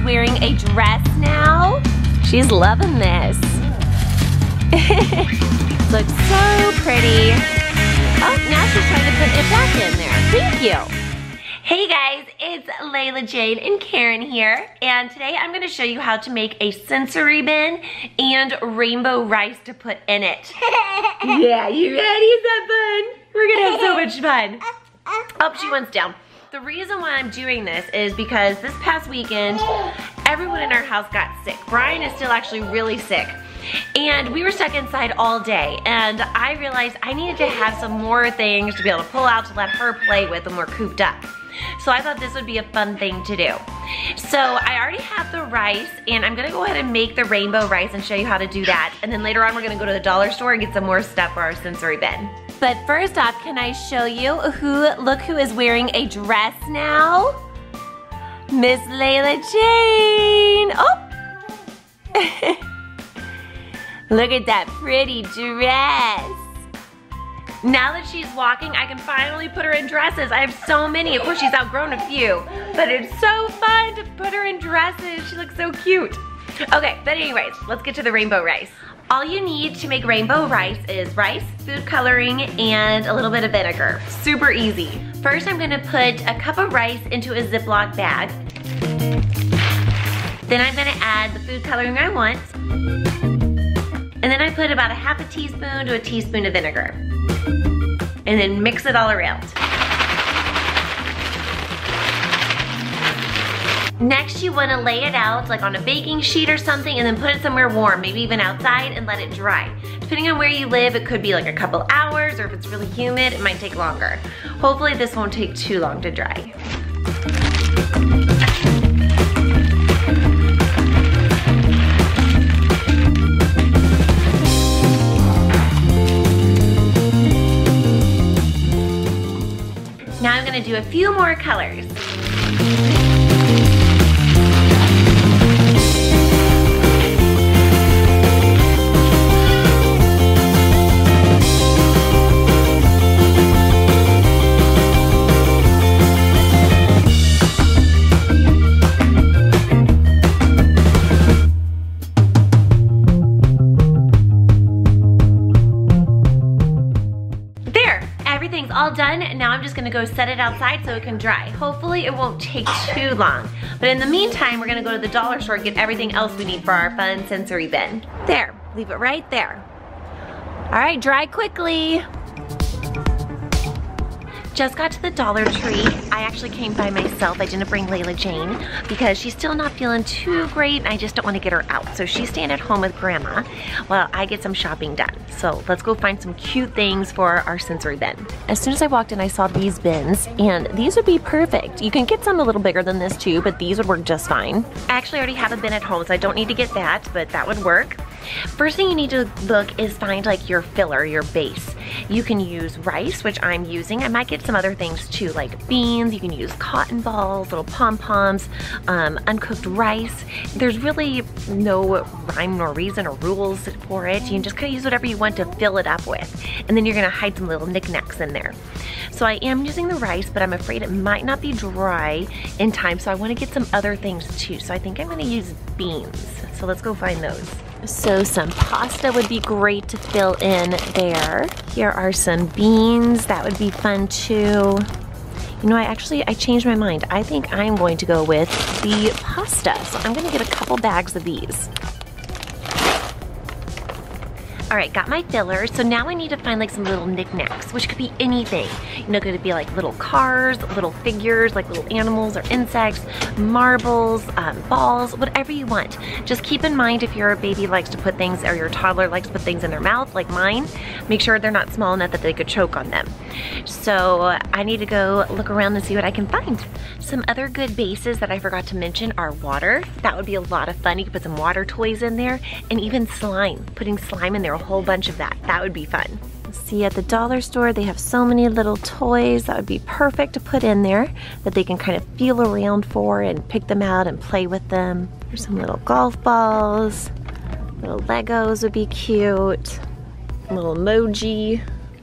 wearing a dress now. She's loving this. Looks so pretty. Oh, now she's trying to put it back in there. Thank you. Hey guys, it's Layla Jade and Karen here, and today I'm going to show you how to make a sensory bin and rainbow rice to put in it. Yeah, you ready? Is that fun? We're going to have so much fun. Oh, she wants down. The reason why I'm doing this is because this past weekend, everyone in our house got sick. Brian is still actually really sick. And we were stuck inside all day, and I realized I needed to have some more things to be able to pull out to let her play with when we're cooped up. So I thought this would be a fun thing to do. So I already have the rice, and I'm gonna go ahead and make the rainbow rice and show you how to do that. And then later on we're gonna go to the dollar store and get some more stuff for our sensory bin. But first off, can I show you look who is wearing a dress now? Miss Layla Jane. Oh! Look at that pretty dress. Now that she's walking, I can finally put her in dresses. I have so many. Of course, she's outgrown a few, but it's so fun to put her in dresses. She looks so cute. Okay, but anyways, let's get to the rainbow rice. All you need to make rainbow rice is rice, food coloring, and a little bit of vinegar. Super easy. First, I'm gonna put a cup of rice into a Ziploc bag. Then I'm gonna add the food coloring I want. And then I put about a half a teaspoon to a teaspoon of vinegar. And then mix it all around. Next, you wanna lay it out like on a baking sheet or something, and then put it somewhere warm, maybe even outside, and let it dry. Depending on where you live, it could be like a couple hours, or if it's really humid, it might take longer. Hopefully this won't take too long to dry. Now I'm gonna do a few more colors. Everything's all done, and now I'm just gonna go set it outside so it can dry. Hopefully it won't take too long. But in the meantime, we're gonna go to the dollar store and get everything else we need for our fun sensory bin. There, leave it right there. All right, dry quickly. Just got to the Dollar Tree. I actually came by myself. I didn't bring Layla Jane because she's still not feeling too great, and I just don't want to get her out. So she's staying at home with Grandma while I get some shopping done. So let's go find some cute things for our sensory bin. As soon as I walked in, I saw these bins, and these would be perfect. You can get some a little bigger than this too, but these would work just fine. I actually already have a bin at home, so I don't need to get that, but that would work. First thing you need to look is find like your filler, your base. You can use rice, which I'm using. I might get some other things too, like beans. You can use cotton balls, little pom-poms, uncooked rice. There's really no rhyme nor reason or rules for it. You can just kind of use whatever you want to fill it up with. And then you're gonna hide some little knickknacks in there. So I am using the rice, but I'm afraid it might not be dry in time, so I wanna get some other things too. So I think I'm gonna use beans. So let's go find those. So some pasta would be great to fill in there. Here are some beans, that would be fun too. You know, I changed my mind. I think I'm going to go with the pasta. So I'm gonna get a couple bags of these. All right, got my fillers. So now I need to find like some little knickknacks, which could be anything. You know, could it be like little cars, little figures, like little animals or insects, marbles, balls, whatever you want. Just keep in mind if your baby likes to put things, or your toddler likes to put things in their mouth, like mine, make sure they're not small enough that they could choke on them. So I need to go look around and see what I can find. Some other good bases that I forgot to mention are water. That would be a lot of fun. You could put some water toys in there, and even slime. Putting slime in there, a whole bunch of that. That would be fun. See, at the dollar store, they have so many little toys that would be perfect to put in there that they can kind of feel around for and pick them out and play with them. There's some little golf balls. Little Legos would be cute. A little emoji.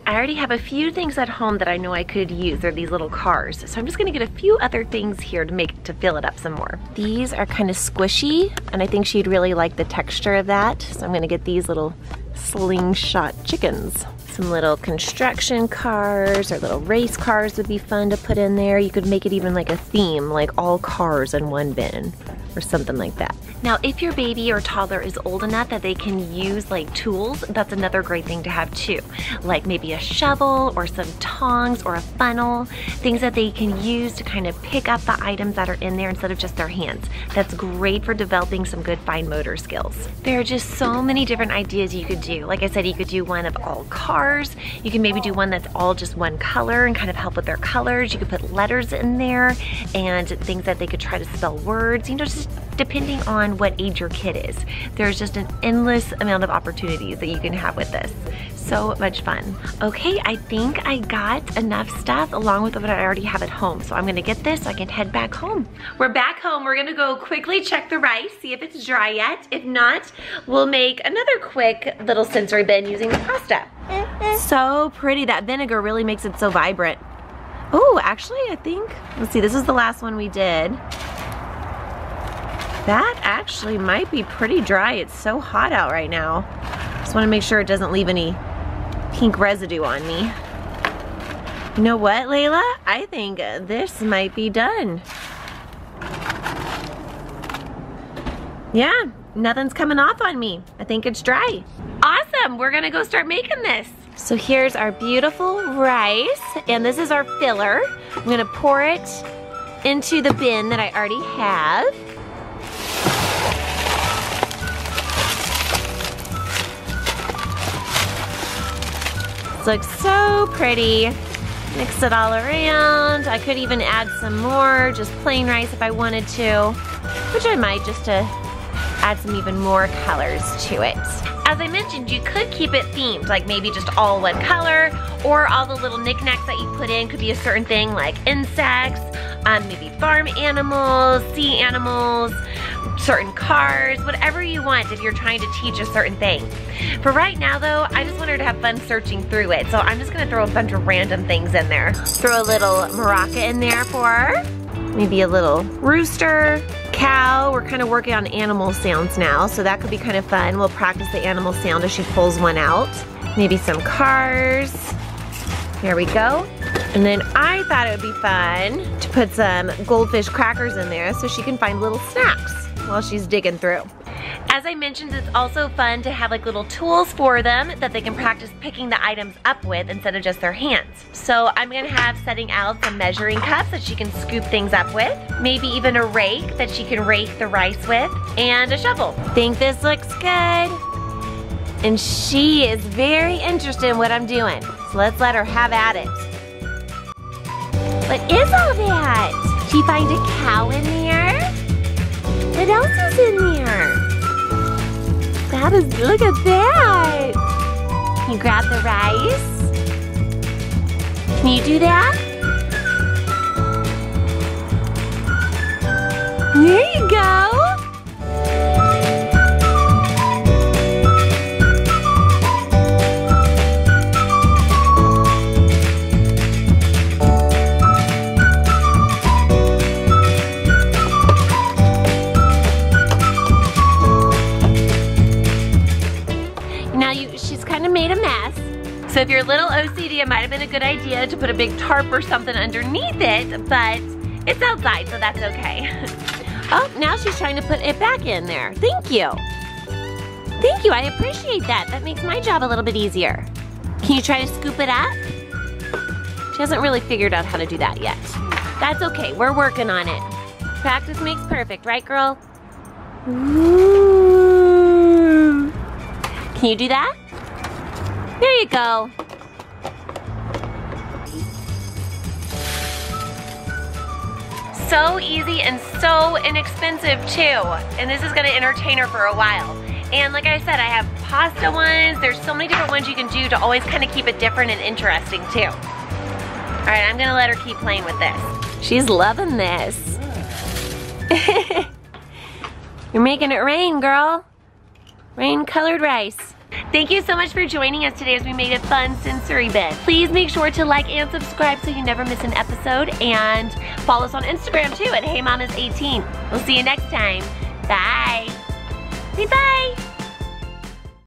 I already have a few things at home that I know I could use. They're these little cars. So I'm just gonna get a few other things here to fill it up some more. These are kind of squishy, and I think she'd really like the texture of that. So I'm gonna get these little slingshot chickens. Some little construction cars or little race cars would be fun to put in there. You could make it even like a theme, like all cars in one bin or something like that. Now, if your baby or toddler is old enough that they can use like tools, that's another great thing to have too. Like maybe a shovel or some tongs or a funnel, things that they can use to kind of pick up the items that are in there instead of just their hands. That's great for developing some good fine motor skills. There are just so many different ideas you could do. Like I said, you could do one of all cars. You can maybe do one that's all just one color and kind of help with their colors. You could put letters in there and things that they could try to spell words, you know, just depending on what age your kid is. There's just an endless amount of opportunities that you can have with this. So much fun. Okay, I think I got enough stuff along with what I already have at home. So I'm gonna get this so I can head back home. We're back home. We're gonna go quickly check the rice, see if it's dry yet. If not, we'll make another quick little sensory bin using the pasta. So pretty. That vinegar really makes it so vibrant. Oh, actually, I think, let's see, this is the last one we did. That actually might be pretty dry. It's so hot out right now. Just want to make sure it doesn't leave any pink residue on me. You know what, Layla? I think this might be done. Yeah, nothing's coming off on me. I think it's dry. Awesome, we're gonna go start making this. So here's our beautiful rice, and this is our filler. I'm gonna pour it into the bin that I already have. Looks so pretty. Mix it all around. I could even add some more, just plain rice if I wanted to, which I might just to add some even more colors to it. As I mentioned, you could keep it themed, like maybe just all one color, or all the little knickknacks that you put in could be a certain thing like insects, maybe farm animals, sea animals, certain cars, whatever you want if you're trying to teach a certain thing. For right now though, I just want her to have fun searching through it, so I'm just gonna throw a bunch of random things in there. Throw a little maraca in there for her, maybe a little rooster, cow. We're kind of working on animal sounds now, so that could be kind of fun. We'll practice the animal sound as she pulls one out. Maybe some cars. There we go. And then I thought it would be fun to put some goldfish crackers in there so she can find little snacks while she's digging through. As I mentioned, it's also fun to have like little tools for them that they can practice picking the items up with instead of just their hands. So I'm gonna have setting out some measuring cups that she can scoop things up with, maybe even a rake that she can rake the rice with, and a shovel. Think this looks good? And she is very interested in what I'm doing, so let's let her have at it. What is all that? Did you find a cow in there? What else is in there? That is, look at that! Can you grab the rice? Can you do that? There you go! So if you're a little OCD, it might have been a good idea to put a big tarp or something underneath it, but it's outside, so that's okay. Oh, now she's trying to put it back in there. Thank you. Thank you, I appreciate that. That makes my job a little bit easier. Can you try to scoop it up? She hasn't really figured out how to do that yet. That's okay, we're working on it. Practice makes perfect, right, girl? Ooh. Can you do that? There you go. So easy and so inexpensive too. And this is gonna entertain her for a while. And like I said, I have pasta ones. There's so many different ones you can do to always kind of keep it different and interesting too. All right, I'm gonna let her keep playing with this. She's loving this. You're making it rain, girl. Rain-colored rice. Thank you so much for joining us today as we made a fun sensory bin. Please make sure to like and subscribe so you never miss an episode, and follow us on Instagram too at HeyMamas18. We'll see you next time. Bye.